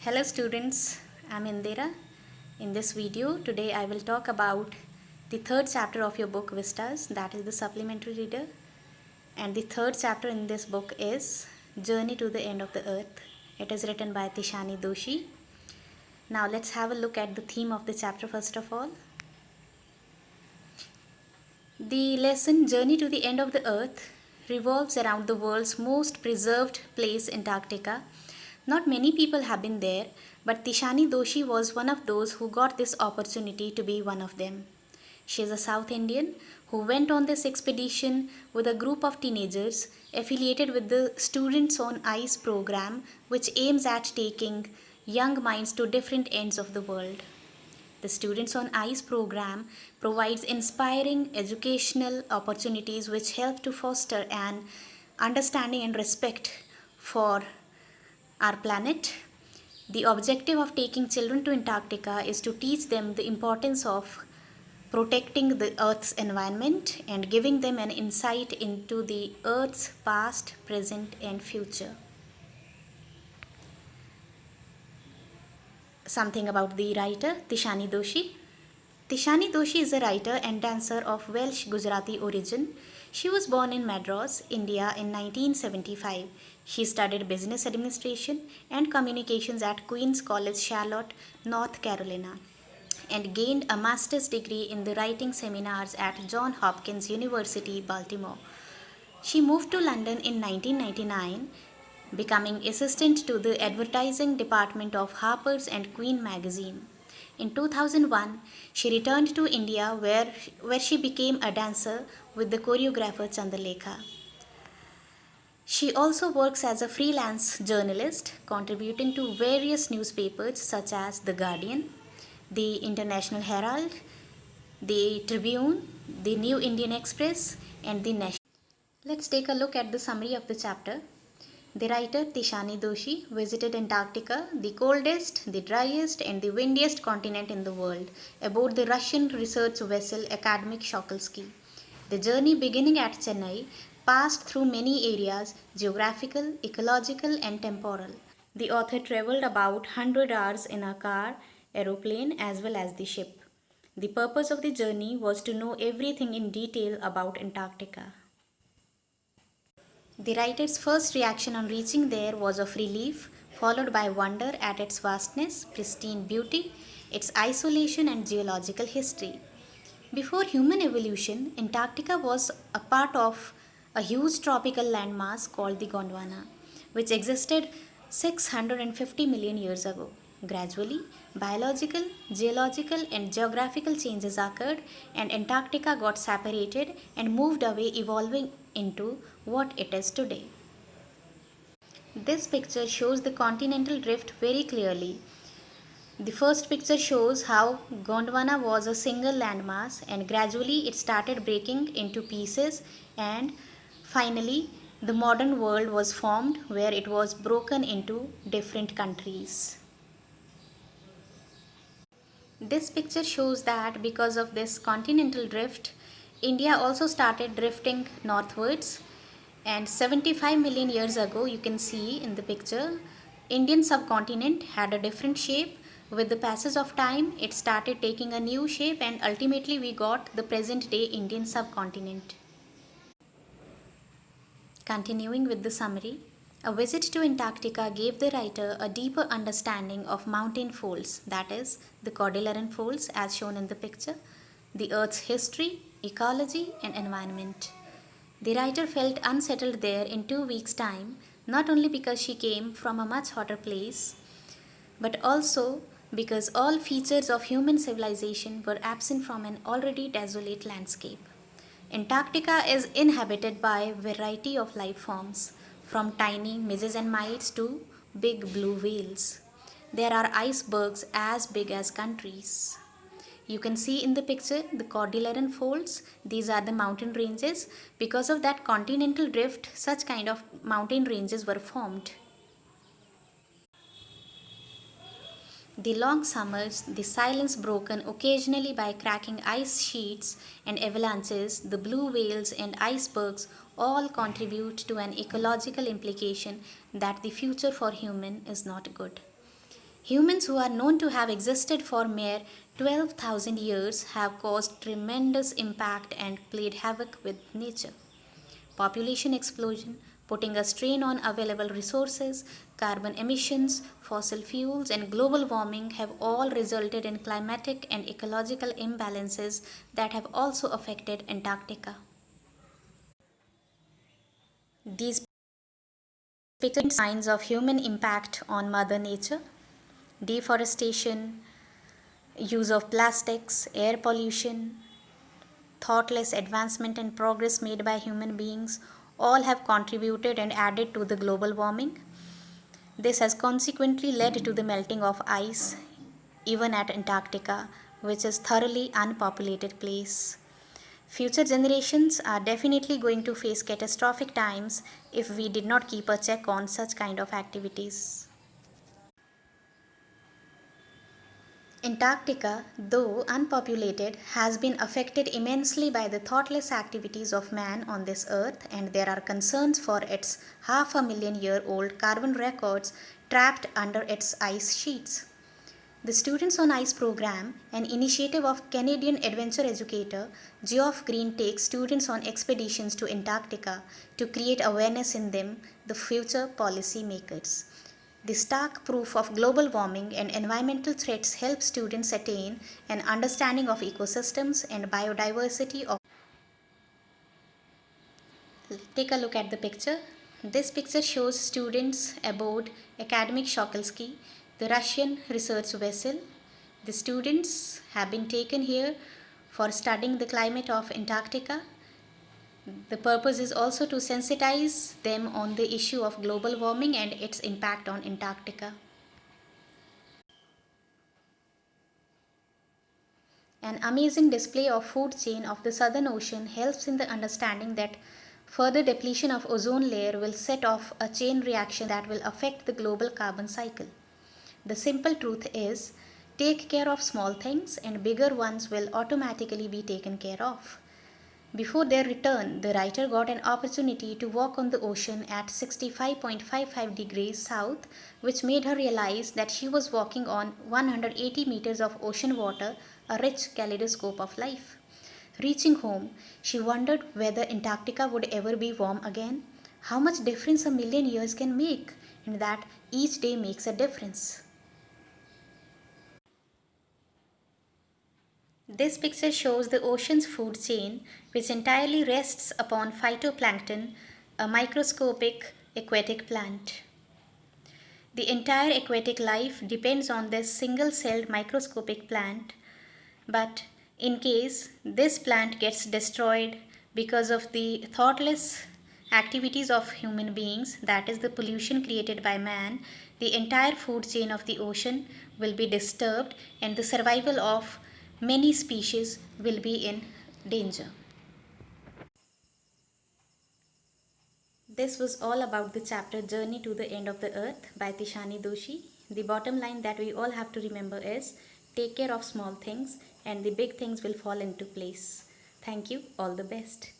Hello students, I'm Indira. In this video, today I will talk about the third chapter of your book Vistas, that is the supplementary reader. And the third chapter in this book is Journey to the End of the Earth. It is written by Tishani Doshi. Now let's have a look at the theme of the chapter first of all. The lesson Journey to the End of the Earth revolves around the world's most preserved place, Antarctica. Not many people have been there, but Tishani Doshi was one of those who got this opportunity to be one of them. She is a South Indian who went on this expedition with a group of teenagers affiliated with the Students on Ice program, which aims at taking young minds to different ends of the world. The Students on Ice program provides inspiring educational opportunities which help to foster an understanding and respect for our planet. The objective of taking children to Antarctica is to teach them the importance of protecting the Earth's environment and giving them an insight into the Earth's past, present, and future. Something about the writer Tishani Doshi. Tishani Doshi is a writer and dancer of Welsh Gujarati origin. She was born in Madras, India in 1975. She studied business administration and communications at Queen's College, Charlotte, North Carolina, and gained a master's degree in the writing seminars at Johns Hopkins University, Baltimore. She moved to London in 1999, becoming assistant to the advertising department of Harper's and Queen magazine. In 2001, she returned to India where she became a dancer with the choreographer Chandralekha. She also works as a freelance journalist, contributing to various newspapers such as The Guardian, The International Herald, The Tribune, The New Indian Express, and The Nation. Let's take a look at the summary of the chapter. The writer Tishani Doshi visited Antarctica, the coldest, the driest, and the windiest continent in the world, aboard the Russian research vessel Akademik Shokalsky. The journey, beginning at Chennai, passed through many areas geographical, ecological, and temporal. The author traveled about 100 hours in a car, aeroplane, as well as the ship. The purpose of the journey was to know everything in detail about Antarctica. The writer's first reaction on reaching there was of relief, followed by wonder at its vastness, pristine beauty, its isolation, and geological history. Before human evolution, Antarctica was a part of a huge tropical landmass called the Gondwana, which existed 650 million years ago. Gradually, biological, geological, and geographical changes occurred, and Antarctica got separated and moved away, evolving into what it is today. This picture shows the continental drift very clearly. The first picture shows how Gondwana was a single landmass and gradually it started breaking into pieces, and finally the modern world was formed where it was broken into different countries. This picture shows that because of this continental drift, India also started drifting northwards, and 75 million years ago, you can see in the picture, Indian subcontinent had a different shape. With the passage of time, it started taking a new shape, and ultimately we got the present day Indian subcontinent. Continuing with the summary, a visit to Antarctica gave the writer a deeper understanding of mountain folds, that is, the Cordilleran folds as shown in the picture, the Earth's history, ecology, and environment. The writer felt unsettled there in 2 weeks' time, not only because she came from a much hotter place, but also because all features of human civilization were absent from an already desolate landscape. Antarctica is inhabited by a variety of life forms, from tiny midges and mites to big blue whales. There are icebergs as big as countries. You can see in the picture the Cordilleran folds. These are the mountain ranges. Because of that continental drift, such kind of mountain ranges were formed. The long summers, the silence broken occasionally by cracking ice sheets and avalanches, the blue whales and icebergs all contribute to an ecological implication that the future for human is not good. Humans who are known to have existed for mere 12,000 years have caused tremendous impact and played havoc with nature. Population explosion, putting a strain on available resources, carbon emissions, fossil fuels, and global warming have all resulted in climatic and ecological imbalances that have also affected Antarctica. These pictured signs of human impact on Mother Nature: deforestation, use of plastics, air pollution, thoughtless advancement and progress made by human beings all have contributed and added to the global warming. This has consequently led to the melting of ice, even at Antarctica, which is thoroughly unpopulated place. Future generations are definitely going to face catastrophic times if we did not keep a check on such kind of activities. Antarctica, though unpopulated, has been affected immensely by the thoughtless activities of man on this earth, and there are concerns for its half a million year old carbon records trapped under its ice sheets. The Students on Ice program, an initiative of Canadian adventure educator Geoff Green, takes students on expeditions to Antarctica to create awareness in them, the future policy makers. The stark proof of global warming and environmental threats helps students attain an understanding of ecosystems and biodiversity of. Take a look at the picture. This picture shows students aboard Academic Shokalsky, the Russian research vessel. The students have been taken here for studying the climate of Antarctica. The purpose is also to sensitize them on the issue of global warming and its impact on Antarctica. An amazing display of food chain of the Southern Ocean helps in the understanding that further depletion of ozone layer will set off a chain reaction that will affect the global carbon cycle. The simple truth is, take care of small things and bigger ones will automatically be taken care of. Before their return, the writer got an opportunity to walk on the ocean at 65.55 degrees south, which made her realize that she was walking on 180 meters of ocean water, a rich kaleidoscope of life. Reaching home, she wondered whether Antarctica would ever be warm again, how much difference a million years can make, and that each day makes a difference. This picture shows the ocean's food chain, which entirely rests upon phytoplankton, a microscopic aquatic plant. The entire aquatic life depends on this single-celled microscopic plant, but in case this plant gets destroyed because of the thoughtless activities of human beings, that is the pollution created by man, the entire food chain of the ocean will be disturbed and the survival of many species will be in danger. This was all about the chapter Journey to the End of the Earth by Tishani Doshi. The bottom line that we all have to remember is, take care of small things and the big things will fall into place. Thank you. All the best.